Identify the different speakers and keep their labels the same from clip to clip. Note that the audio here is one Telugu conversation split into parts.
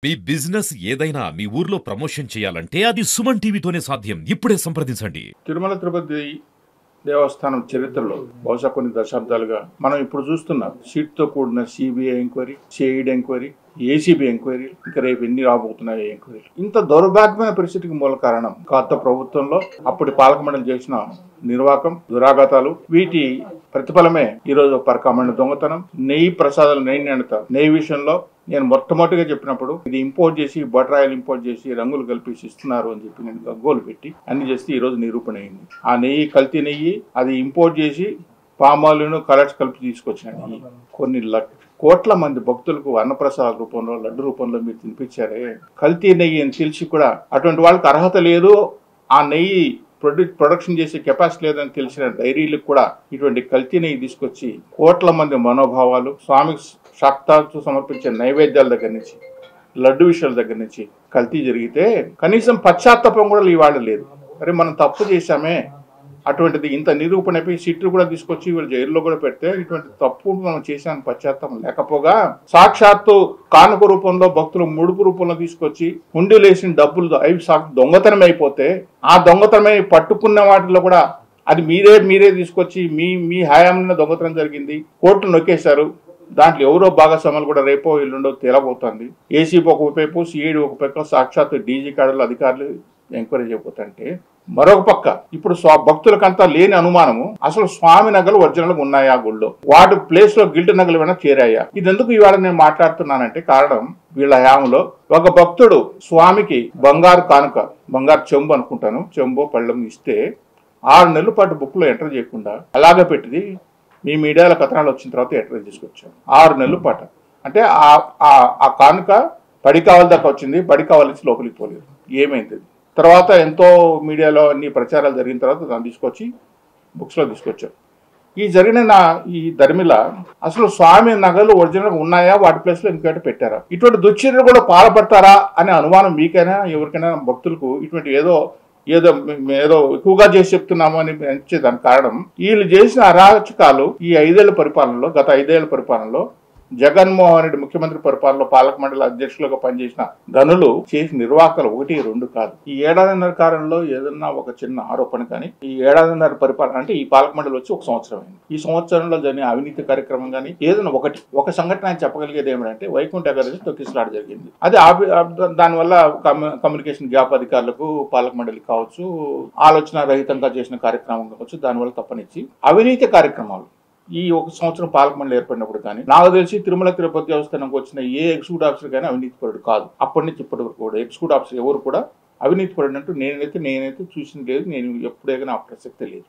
Speaker 1: మీ బిజినెస్ ఏదైనా మీ ఊర్లో ప్రమోషన్ చేయాలంటే అది సుమన్ టీవీతోనే సాధ్యం. ఇప్పుడే సంప్రదించండి.
Speaker 2: తిరుమల తిరుపతి దేవస్థానం చరిత్రలో బహుశా కొన్ని దశాబ్దాలుగా మనం ఇప్పుడు చూస్తున్నాం సీట్తో కూడిన CBI enquiry, CID enquiry, ACB enquiry, ఇంకా రేపు ఎన్ని రాబోతున్నాయి ఎంక్వైరీ. ఇంత దౌర్భాగ్యమైన పరిస్థితికి మూల కారణం గత ప్రభుత్వంలో అప్పటి పాలక మండలి చేసిన నిర్వాకం, దురాఘాతాలు. వీటి ప్రతిఫలమే ఈరోజు పరకామణి దొంగతనం, నెయ్యి ప్రసాదాలు, నెయ్యి నాణ్యత, నెయ్యి విషయంలో నేను మొట్టమొదటిగా చెప్పినప్పుడు ఇది ఇంపోర్ట్ చేసి బటరాయిల్ ఇంపోర్ట్ చేసి రంగులు కలిపేసి ఇస్తున్నారు అని చెప్పి నేను గగ్గోలు పెట్టి అన్ని చేస్తే ఈ రోజు నిరూపణ అయింది. ఆ నెయ్యి కల్తీ నెయ్యి, అది ఇంపోర్ట్ చేసి పామాయిల్ను కలర్స్ కలిపి తీసుకొచ్చిన నెయ్యి. కొన్ని కోట్ల మంది భక్తులకు అన్నప్రసాద రూపంలో, లడ్డు రూపంలో మీరు తినిపించారే. కల్తీ నెయ్యి అని తెలిసి కూడా అటువంటి వాళ్ళకి అర్హత లేదు, ఆ నెయ్యి ప్రొడక్షన్ చేసే కెపాసిటీ లేదని తెలిసిన డైరీలకు కూడా ఇటువంటి కల్తీ నెయ్యి తీసుకొచ్చి కోట్ల మంది మనోభావాలు, స్వామికి శాక్తాలతో సమర్పించే నైవేద్యాల దగ్గర నుంచి, లడ్డు విషయాల దగ్గర నుంచి కల్తీ జరిగితే కనీసం పశ్చాత్తాపం కూడా ఇవాళ లేదు. అరే మనం తప్పు చేశామే, అటువంటిది ఇంత నిరూపణ అయిపోయి సిట్టు కూడా తీసుకొచ్చి వీళ్ళు జైల్లో కూడా పెడితే ఇటువంటి తప్పు మనం చేశామని పశ్చాత్తాపం లేకపోగా సాక్షాత్తు కానుక రూపంలో భక్తులు ముడుపు రూపంలో తీసుకొచ్చి హుండీలేసిన డబ్బులు అవి దొంగతనం అయిపోతే ఆ దొంగతనమై పట్టుకున్న వాటిలో కూడా అది మీరే తీసుకొచ్చి మీ హయాంలో దొంగతనం జరిగింది, కోర్టులు నొక్కేశారు. దాంట్లో ఎవరో భాగస్వాములు కూడా రేపో ఎల్లుండో తేలబోతుంది. ఏసీపీ ఒక వైపు, సిఐడి ఒక పక్క, సాక్షాత్తు డీజీ కాడలు అధికారులు ఎంక్వైరీ చేయబోతుంటే మరొక పక్క ఇప్పుడు భక్తులకంతా లేని అనుమానము, అసలు స్వామి నగలు ఒరిజినల్ గా ఉన్నాయా గుళ్ళో, వాటి ప్లేస్ లో గిల్ట్ నగలు ఏమైనా చేరాయా. ఇదెందుకు ఇవాళ నేను మాట్లాడుతున్నానంటే కారణం వీళ్ళ హయాంలో ఒక భక్తుడు స్వామికి బంగారు కానుక, బంగారు చెంబు అనుకుంటాను, చెంబు పళ్ళెం ఇస్తే 6 నెలల పాటు బుక్ లో ఎంటర్ చేయకుండా అలాగే పెట్టింది. మీ మీడియాలో కథనాలు వచ్చిన తర్వాత ఎంటర్ తీసుకొచ్చాను. 6 నెలల పాటు అంటే ఆ కానుక బడి కావాలి దాకా వచ్చింది, బడి కావాల్సి లోపలికి పోలేదు. ఏమైంది తర్వాత ఎంతో మీడియాలో అన్ని ప్రచారాలు జరిగిన తర్వాత దాన్ని తీసుకొచ్చి బుక్స్లో తీసుకొచ్చారు. ఈ జరిగిన ఈ ధర్మిల అసలు స్వామి నగలు ఒరిజినల్గా ఉన్నాయా, వాటి ప్లేస్లో ఇంకేట పెట్టారా, ఇటువంటి దుశ్చర్యలు కూడా పాల్పడతారా అనే అనుమానం మీకైనా ఎవరికైనా భక్తులకు ఇటువంటి ఏదో ఎక్కువగా చేసి చెప్తున్నాము అని దానికి కారణం వీళ్ళు చేసిన అరాచకాలు. ఈ 5 ఏళ్ల పరిపాలనలో, గత 5 ఏళ్ల పరిపాలనలో జగన్మోహన్ రెడ్డి ముఖ్యమంత్రి పరిపాలనలో పాలక మండలి అధ్యక్షులుగా పనిచేసిన గనులు చేసిన నిర్వాహకాలు 1, 2 కాదు. ఈ 1.5 కాలంలో ఏదన్నా ఒక చిన్న ఆరోపణ కానీ, ఈ 1.5 పరిపాలన అంటే ఈ పాలక మండలి వచ్చి 1 సంవత్సరం అయింది. ఈ సంవత్సరంలో జరిగిన అవినీతి కార్యక్రమం కానీ ఏదైనా ఒక సంఘటన ఆయన చెప్పగలిగేది ఏమిటంటే వైకుంఠ ఏకాదశి తొక్కిసలాట జరిగింది. అది దానివల్ల కమ్యూనికేషన్ గ్యాప్ అధికారులకు, పాలక మండలికి కావచ్చు, ఆలోచన రహితంగా చేసిన కార్యక్రమం కావచ్చు, దానివల్ల తప్పనిచ్చి అవినీతి కార్యక్రమాలు ఈ 1 సంవత్సరం పాలక మండలి ఏర్పడినప్పుడు కానీ నాకు తెలిసి తిరుమల తిరుపతి దేవస్థానంకి వచ్చిన ఏ ఎగ్జిక్యూటివ్ ఆఫీసర్ కానీ అవినీతి పరుడు కాదు. అప్పటి నుంచి ఇప్పటి వరకు కూడా ఎగ్జిక్యూటివ్ ఆఫీసర్ ఎవరు కూడా అవినీతి పడినట్టు నేనైతే చూసింది లేదు. నేను ఎప్పుడైనా ఆ ప్రసక్తే లేదు.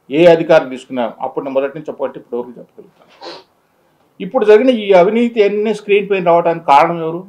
Speaker 2: ఏ అధికారం తీసుకున్నా అప్పుడు మొదటి నుంచి చెప్పబట్టి ఇప్పటి వరకు చెప్పగలుగుతాను. ఇప్పుడు జరిగిన ఈ అవినీతి అన్ని స్క్రీన్ పైన రావడానికి కారణం ఎవరు?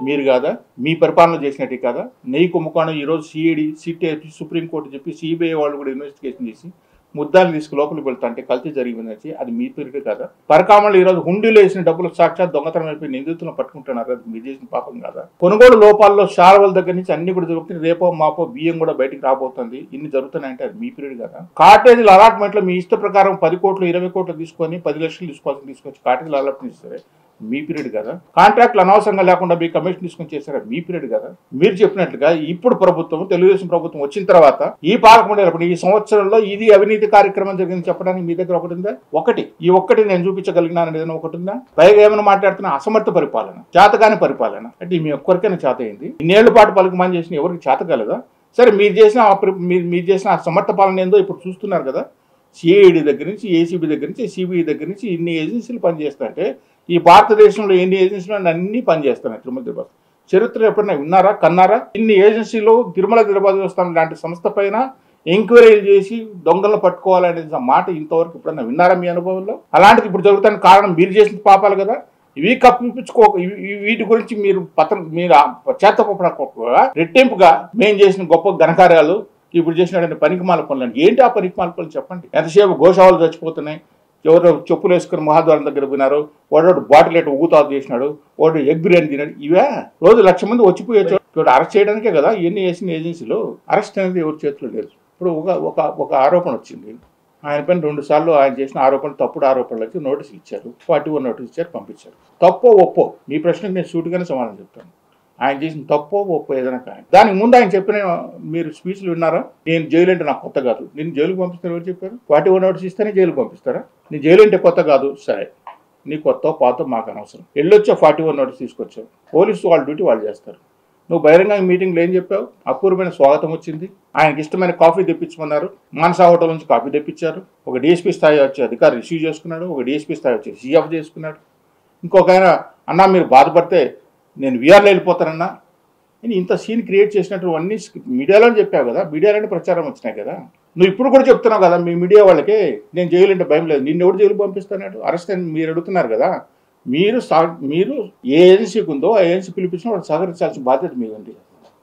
Speaker 2: మీరు కాదా? మీ పరిపాలన చేసినట్టు కాదా? నెయ్యి కుంభకోణం ఈరోజు సిఐడి, సిట్, సుప్రీంకోర్టు చెప్పి సిబిఐ వాళ్ళు కూడా ఇన్వెస్టిగేషన్ చేసి ముద్దాలు తీసుకు లోపలికి వెళ్తా అంటే కల్తీ జరిగిందని అది మీ పీరియడ్ కదా. పరకామణి ఈరోజు హుండీలో వేసిన డబ్బులు సాక్షాత్ దొంగతనం అయిపోయి నిందితులను పట్టుకుంటున్నారు. అది మీరు చేసిన పాపం కాదా? కొనుగోలు లోపాల్లో శారవల దగ్గర నుంచి అన్ని కూడా జరుగుతుంది. రేపో మాపో బియ్యం కూడా బయటికి రాబోతుంది. ఇన్ని జరుగుతున్నాయంటే అది మీ పీరియడ్ కదా. కాటేజీల అలాట్మెంట్ లో మీ ఇష్ట ప్రకారం 10 కోట్లు 20 కోట్లు తీసుకొని 10 లక్షలు తీసుకొచ్చి కాటేజీల అలాట్మెంట్ ఇస్తారు. మీ పీరియడ్ కదా. కాంట్రాక్ట్లు అనవసరంగా లేకుండా మీ కమిషన్ తీసుకొని చేశారా? మీ పీరియడ్ కదా. మీరు చెప్పినట్లుగా ఇప్పుడు ప్రభుత్వం, తెలుగుదేశం ప్రభుత్వం వచ్చిన తర్వాత ఈ పాలక మండలి ఈ సంవత్సరంలో ఇది అవినీతి కార్యక్రమం జరిగింది చెప్పడానికి మీ దగ్గర ఒకటి ఉందా? ఈ ఒక్కటి నేను చూపించగలిగినాను ఏదైనా ఒకటి ఉందా? పైగా ఏమైనా మాట్లాడుతున్నా అసమర్థ పరిపాలన, చేతకాని పరిపాలన. అంటే మీ ఒక్కరికైనా చేత అయింది. ఇన్నేళ్ల పాటు పలుకుమని చేసిన ఎవరికి చేత కలదా? సరే మీరు చేసిన అసమర్థ పాలన ఏందో ఇప్పుడు చూస్తున్నారు కదా. సిఐడి దగ్గర నుంచి, ఏసీబీ దగ్గర నుంచి, సిబిఐ దగ్గర నుంచి ఇన్ని ఏజెన్సీలు పనిచేస్తాయంటే ఈ భారతదేశంలో ఎన్ని ఏజెన్సీలు అన్ని పనిచేస్తున్నాయి. తిరుమల తిరుపతి చరిత్ర ఎప్పుడైనా విన్నారా, కన్నారా? ఇన్ని ఏజెన్సీలు తిరుమల తిరుపతి దేవస్థానం లాంటి సంస్థ పైన ఎంక్వైరీలు చేసి దొంగలను పట్టుకోవాలనే మాట ఇంతవరకు ఎప్పుడైనా విన్నారా మీ అనుభవంలో? అలాంటిది ఇప్పుడు జరుగుతున్న కారణం మీరు చేసిన పాపాలు కదా. ఇవి వీటి గురించి మీరు చేతపడకపోగా రెట్టింపుగా మేము చేసిన గొప్ప ఘనకార్యాలు ఇప్పుడు చేసిన పనికిమాల పనులు ఏంటి? ఆ పనికిమాల పనులు చెప్పండి. ఎంతసేపు గోశావలు చచ్చిపోతున్నాయి, ఎవరో చెప్పులు వేసుకుని మహాద్వారం దగ్గర పోయినారు, వాడు బాటిల్ ఎట్ ఊగుతావు చేసినాడు, వాడు ఎగ్ బిర్యానీ తిన్నాడు. ఇవే రోజు 1,00,000 మంది వచ్చిపోయచ్చు. ఇప్పుడు అరెస్ట్ చేయడానికే కదా ఇవన్నీ వేసిన ఏజెన్సీలు. అరెస్ట్ అనేది ఎవరి చేతిలో లేదు. ఇప్పుడు ఒక ఆరోపణ వచ్చింది ఆయన పైన 2 సార్లు ఆయన చేసిన ఆరోపణలు, తప్పుడు ఆరోపణలకి నోటీసులు ఇచ్చారు, 41 నోటీస్ ఇచ్చారు, పంపించారు. తప్పో ఒప్పో మీ ప్రశ్నకు నేను సూటిగానే సమాధానం చెప్తాను. ఆయన చేసిన తప్పో ఒప్పో ఏదైనా కానీ దానికి ముందు ఆయన చెప్పిన మీరు స్పీచ్లు విన్నారా? నేను జైలు అంటే నాకు కొత్త కాదు. నేను జైలుకు పంపిస్తారు ఎవరు చెప్పారు? 41 నోటీస్ ఇస్తేనే జైలుకు పంపిస్తారా? నేను జైలు అంటే కొత్త కాదు, సరే నీ కొత్త పాత మాకు అనవసరం. వెళ్ళొచ్చా 41 నోటీస్ తీసుకొచ్చావు. పోలీసు వాళ్ళ డ్యూటీ వాళ్ళు చేస్తారు. నువ్వు బహిరంగ మీటింగ్లో ఏం చెప్పావు? అపూర్వమైన స్వాగతం వచ్చింది, ఆయనకి ఇష్టమైన కాఫీ తెప్పించమన్నారు, మానసా హోటల్ నుంచి కాఫీ తెప్పించారు. ఒక డిఎస్పీ స్థాయి వచ్చి అధికారి రిసీవ్ చేసుకున్నాడు, ఒక డిఎస్పీ స్థాయి వచ్చి సీఎఫ్ చేసుకున్నాడు. ఇంకొక ఆయన అన్నా మీరు బాధపడితే నేను వీఆర్లో వెళ్ళిపోతానన్నా. నేను ఇంత సీన్ క్రియేట్ చేసినట్టు అన్నీ మీడియాలో చెప్పావు కదా, మీడియాలోనే ప్రచారం వచ్చినాయి కదా. నువ్వు ఇప్పుడు కూడా చెప్తున్నావు కదా మీ మీడియా వాళ్ళకి నేను జైలు అంటే భయం లేదు. నిన్ను ఎవరు జైలు పంపిస్తాడు? అరెస్ట్ అని మీరు అడుగుతున్నారు కదా. మీరు ఏ ఏజెన్సీకి ఉందో ఆ ఏజెన్సీ పిలిపించిన వాళ్ళు సహకరించాల్సిన బాధ్యత మీద ఉంది.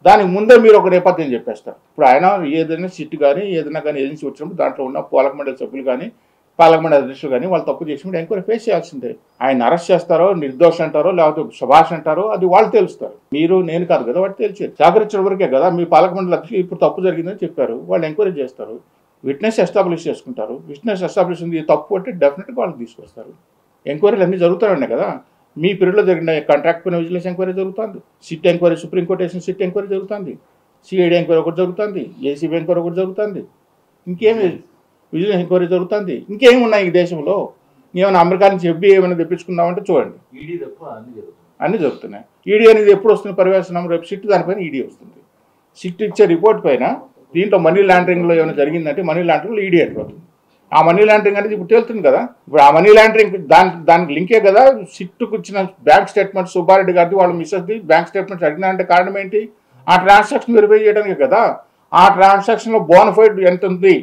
Speaker 2: దానికి ముందే మీరు ఒక నేపథ్యం చెప్పేస్తారు. ఇప్పుడు ఆయన ఏదైనా సిట్ కానీ ఏదైనా కానీ ఏజెన్సీ వచ్చినప్పుడు దాంట్లో ఉన్న పాలక మండలి సభ్యులు కానీ పాలక మండలి అధ్యక్షులు కానీ వాళ్ళు తప్పు చేసినప్పుడు ఎంక్వైరీ ఫేస్ చేయాల్సిందే. ఆయన అరెస్ట్ చేస్తారో నిర్దోష అంటారో లేకపోతే సుభాష్ అంటారో అది వాళ్ళు తెలుస్తారు. మీరు నేను కాదు కదా వాటి తెలిసేది. సహకరించిన వరకే కదా. మీ పాలక మండలి అధ్యక్షులు ఇప్పుడు తప్పు జరిగిందని చెప్పారు, వాళ్ళు ఎంక్వైరీ చేస్తారు, విట్నెస్ ఎస్టాబ్లిష్ చేసుకుంటారు. విట్నెస్ ఎస్టాబ్లిష్ ఉంది తప్పు అంటే డెఫినెట్గా వాళ్ళు తీసుకొస్తారు. ఎంక్వైరీలు అన్నీ జరుగుతూనే ఉన్నాయి కదా. మీ పీరియడ్లో జరిగిన కాంట్రాక్ట్ పైన విజిలెన్స్ ఎంక్వైరీ జరుగుతుంది, సిట్ ఎంక్వైరీ సుప్రీంకోర్టు వేసిన సిట్ ఎంక్వైరీ జరుగుతుంది, సిఐడి ఎంక్వైరీ ఒకటి జరుగుతుంది, ఏసీబీ ఎంక్వైరీ ఒకటి జరుగుతుంది, ఇంకేమి విజిలెన్స్ ఎంక్వైరీ జరుగుతుంది. ఇంకేమి ఉన్నాయి ఈ దేశంలో? ఏమైనా అమెరికా నుంచి ఎఫ్బీఐ ఏమైనా తెప్పించుకుందామంటే చూడండి అన్నీ జరుగుతున్నాయి. ఈడీ అనేది ఎప్పుడు వస్తుంది పర్యవేక్షణం? రేపు సిట్ దానిపైన ఈడీ వస్తుంది. సిట్ ఇచ్చే రిపోర్ట్ పైన దీంట్లో మనీ లాండరింగ్లో ఏమైనా జరిగిందంటే మనీ లాండరింగ్లో ఈడీ ఎంటర్ అవుతుంది. ఆ మనీ లాండరింగ్ అనేది ఇప్పుడు తేలుతుంది కదా. ఇప్పుడు ఆ మనీ లాండరింగ్ దానికి లింకే కదా సిట్టుకు ఇచ్చిన బ్యాంక్ స్టేట్మెంట్ సుబ్బారెడ్డి గారిది వాళ్ళ మిస్సెస్ది బ్యాంక్ స్టేట్మెంట్స్ అడిగినారంటే కారణం ఏంటి? ఆ ట్రాన్సాక్షన్ వెరిఫై చేయడానికే కదా. ఆ ట్రాన్సాక్షన్లో బోనఫైడ్ ఎంత ఉంది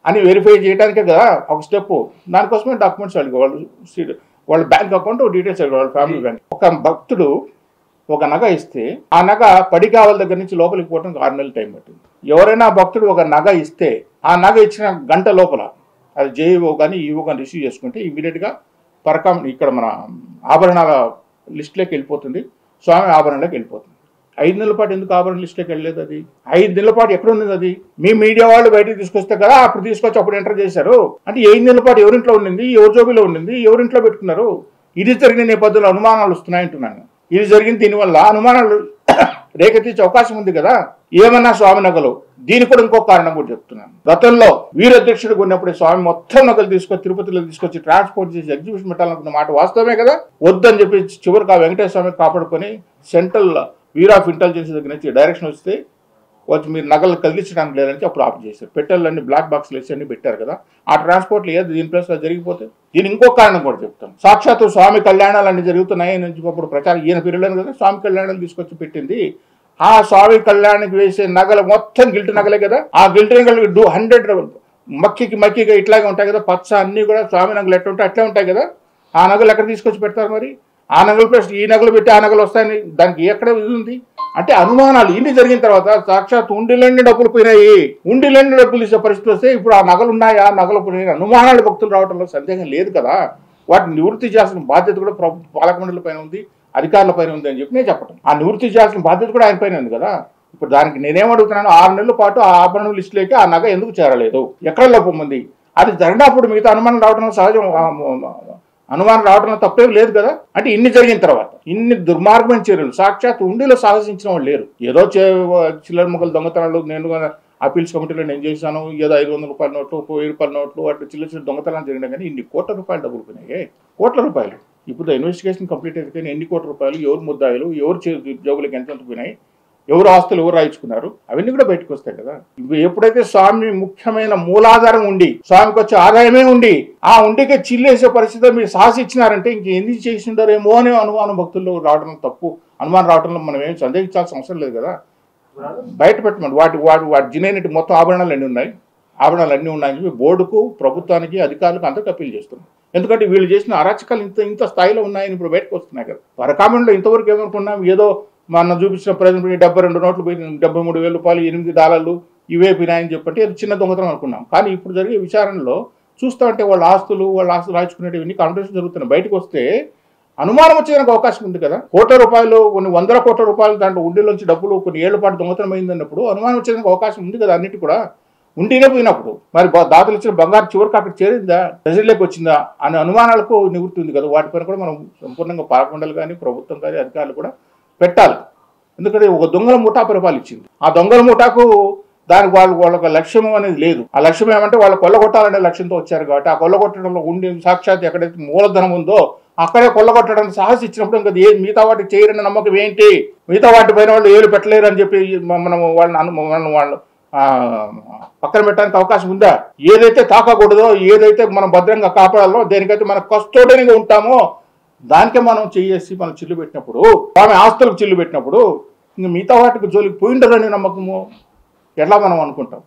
Speaker 2: అని వెరిఫై చేయడానికే కదా ఒక స్టెప్. దానికోసమే డాక్యుమెంట్స్ అడిగి వాళ్ళ బ్యాంక్ అకౌంట్ డీటెయిల్స్ అడిగారు, వాళ్ళ ఫ్యామిలీ బ్యాంక్. ఒక భక్తుడు ఒక నగ ఇస్తే ఆ నగ పడికావల దగ్గర నుంచి లోపలికి పోవడానికి 6 నెలలు టైం పట్టింది. ఎవరైనా భక్తుడు ఒక నగ ఇస్తే ఆ నగ ఇచ్చిన గంట లోపల అది జేఈఓ కానీ ఈఓ కానీ రిసీవ్ చేసుకుంటే ఇమీడియట్గా ఇక్కడ మన ఆభరణాల లిస్టులోకి వెళ్ళిపోతుంది, స్వామి ఆభరణలోకి వెళ్ళిపోతుంది. 5 నెలల పాటు ఎందుకు ఆభరణ లిస్టులోకి వెళ్ళలేదు? అది 5 నెలల పాటు ఎక్కడ ఉంది? అది మీ మీడియా వాళ్ళు బయటకు తీసుకొస్తే కదా అప్పుడు తీసుకొచ్చి అప్పుడు ఎంటర్ చేశారు. అంటే 5 నెలల పాటు ఎవరింట్లో ఉండింది, ఎవరి జోబీలో ఉండింది, ఎవరింట్లో పెట్టుకున్నారు? ఇది జరిగిన నేపథ్యంలో అనుమానాలు వస్తున్నాయంటున్నాను. ఇది జరిగింది దీనివల్ల అనుమానాలు రేకెత్తించే అవకాశం ఉంది కదా. ఏమన్నా స్వామి నగలు దీనికి కూడా ఇంకో కారణం కూడా చెప్తున్నాను. గతంలో వీరధ్యక్షుడిగా ఉన్నప్పుడే స్వామి మొత్తం నగలు తీసుకొచ్చి తిరుపతిలో తీసుకొచ్చి ట్రాన్స్పోర్ట్ చేసి ఎగ్జిబిషన్ పెట్టాలనుకున్న మాట వాస్తవమే కదా. వద్దని చెప్పి చివరికి ఆ వెంకటేశ్వర స్వామి కాపాడుకొని సెంట్రల్ బ్యూరో ఆఫ్ ఇంటెలిజెన్స్ దగ్గర నుంచి డైరెక్షన్ వస్తే వచ్చి మీరు నగలు కదిలించడానికి లేదని అప్పుడు ఆఫ్ చేశారు. పెట్టెలన్నీ బ్లాక్ బాక్స్లు వేసి అన్ని పెట్టారు కదా. ఆ ట్రాన్స్పోర్ట్లు ఏది దీని ప్లేస్ జరిగిపోతే దీని ఇంకో కారణం కూడా చెప్తాం. సాక్షాత్తు స్వామి కళ్యాణాలు అన్ని జరుగుతున్నాయి నుంచి అప్పుడు ప్రచారం ఈయన పీరియడ్లో కదా స్వామి కళ్యాణాలు తీసుకొచ్చి పెట్టింది. ఆ స్వామి కళ్యాణానికి వేసే నగలు మొత్తం గిల్ట్ నగలే కదా. ఆ గిల్ట్ నగలు 100 మక్కిగా ఇట్లాగే ఉంటాయి కదా. పచ్చ అన్నీ కూడా స్వామి నగలు ఎట్లా ఉంటాయి అట్లే ఉంటాయి కదా. ఆ నగలు ఎక్కడ తీసుకొచ్చి పెడతారు మరి? ఆ నగలు ప్లస్ ఈ నగలు పెట్టి ఆ నగలు వస్తాయని దానికి ఎక్కడ ఇది ఉంది? అంటే అనుమానాలు ఇన్ని జరిగిన తర్వాత సాక్షాత్ ఉండిలన్నీ డబ్బులు పోయినాయి, ఉండిలన్నీ డబ్బులు ఇచ్చే పరిస్థితి వస్తే ఇప్పుడు ఆ నగలు ఉన్నాయా, నగలు పోయినాయి, అనుమానాలు భక్తులు రావడంలో సందేహం లేదు కదా. వాటిని నివృత్తి చేయాల్సిన బాధ్యత కూడా పాలక మండలి పైన ఉంది, అధికారుల పైన ఉంది అని చెప్పి నేను చెప్పటం. ఆ నివృత్తి చేయాల్సిన బాధ్యత కూడా ఆయన పైన ఉంది కదా. ఇప్పుడు దానికి నేనేమడుగుతున్నాను, 6 నెలల పాటు ఆ ఆభరణ లిస్టులోకి ఆ నగ ఎందుకు చేరలేదు? ఎక్కడ లోపం ఉంది? అది జరిగినప్పుడు మిగతా అనుమానం రావడం సహజం, అనుమానం రావడంలో తప్పేం లేదు కదా. అంటే ఇన్ని జరిగిన తర్వాత ఇన్ని దుర్మార్గమైన చర్యలు సాక్షాత్ ఉండిలో సాహసించిన వాళ్ళు లేరు. ఏదో చిల్లర ముక్కలు దొంగతనాలు నేను అపీల్స్ కమిటీలో నేను చేశాను, ఏదో 500 రూపాయల నోట్లు 1000 రూపాయల నోట్లు అట్లా చిన్న చిన్న దొంగతనాలు జరిగినా కానీ ఇన్ని కోట్ల రూపాయలు డబ్బులు పోయినాయి. కోట్ల రూపాయలు. ఇప్పుడు ఇన్వెస్టిగేషన్ కంప్లీట్ అయితే ఎన్ని కోట్ల రూపాయలు, ఎవరు ముద్దాయిలు, ఎవరు జోబులకు ఎంత పోయినాయి, ఎవరు ఆస్తులు ఎవరు రాయించుకున్నారు, అవన్నీ కూడా బయటకు వస్తాయి కదా. ఎప్పుడైతే స్వామి ముఖ్యమైన మూలాధారం ఉండి స్వామికి వచ్చే ఆదాయమే ఉండి ఆ ఉండికే చిల్లేసే పరిస్థితి మీరు సాహసించినారంటే ఇంక ఎందుకు చేసి ఉంటారేమో అనే అనుమానం భక్తుల్లో రావడం తప్పు. అనుమానం రావడంలో మనం ఏం సందేహించాల్సిన అవసరం లేదు కదా. బయట పెట్టమని వాటి జినేనిటి మొత్తం ఆభరణాలు అన్నీ ఉన్నాయి, ఆభరణాలు అన్నీ ఉన్నాయని చెప్పి బోర్డుకు, ప్రభుత్వానికి, అధికారులకు అందరికీ అప్పీల్ చేస్తున్నాం. ఎందుకంటే వీళ్ళు చేసిన అరాచకాలు ఇంత స్థాయిలో ఉన్నాయని ఇప్పుడు బయటకు వస్తున్నాయి కదా. వరకామెంట్లో ఇంతవరకు ఏమనుకున్నాం, ఏదో మన చూపించిన ప్రజెంట్ 72 నోట్లు పోయి 73,000 రూపాయలు, $8 ఇవే పోయినాయని చెప్పంటే అది చిన్న దొంగతనం అనుకున్నాం. కానీ ఇప్పుడు జరిగే విచారణలో చూస్తూ ఉంటే వాళ్ళ ఆస్తులు రాయించుకునేవి ఇవన్నీ కాంపిటీషన్ జరుగుతున్నాయి. బయటకు వస్తే అనుమానం వచ్చేదానికి అవకాశం ఉంది కదా. కోట్ల రూపాయలు, కొన్ని 100 కోట్ల రూపాయలు దాంట్లో ఉండిలోంచి డబ్బులు కొన్ని ఏళ్ల పాటు దొంగతనం అయిందన్నప్పుడు అనుమానం వచ్చేదానికి అవకాశం ఉంది కదా. అన్నిటి కూడా ఉండినే పోయినప్పుడు మరి దాతలు ఇచ్చిన బంగారు చివరికి అక్కడ చేరిందా, ప్రజల్లోకి వచ్చిందా అనే అనుమానాలకు నివృత్తి ఉంది కదా. వాటిపైన కూడా మనం సంపూర్ణంగా పాలక మండలి కానీ ప్రభుత్వం కానీ అధికారులు కూడా పెట్టాలి. ఎందుకంటే ఒక దొంగల ముఠా పరిపాలించింది. ఆ దొంగల ముఠాకు దానికి వాళ్ళకి లక్ష్యం అనేది లేదు. ఆ లక్ష్యం ఏమంటే వాళ్ళు కొల్లగొట్టాలనే లక్ష్యంతో వచ్చారు కాబట్టి ఆ కొల్లగొట్టడంలో ఉండి సాక్షాత్ ఎక్కడైతే మూలధనం ఉందో అక్కడే కొల్లగొట్టడానికి సాహసించినప్పుడు ఇంకా మిగతా వాటికి చేయరని నమ్మకం ఏంటి? మిగతా వాటి పైన వాళ్ళు ఏలు పెట్టలేరు అని చెప్పి మనం వాళ్ళు పక్కన పెట్టడానికి అవకాశం ఉందా? ఏదైతే తాకకూడదో, ఏదైతే మనం భద్రంగా కాపాడాలో, దేనికైతే మనం కస్టోడియన్గా ఉంటామో దానికే మనం చేసి మనం చిల్లు పెట్టినప్పుడు, ఆమె ఆస్తులకు చిల్లు పెట్టినప్పుడు ఇంక మిగతా వాటికి జోలికి పోయిండదని నమ్మకము ఎట్లా మనం అనుకుంటాం?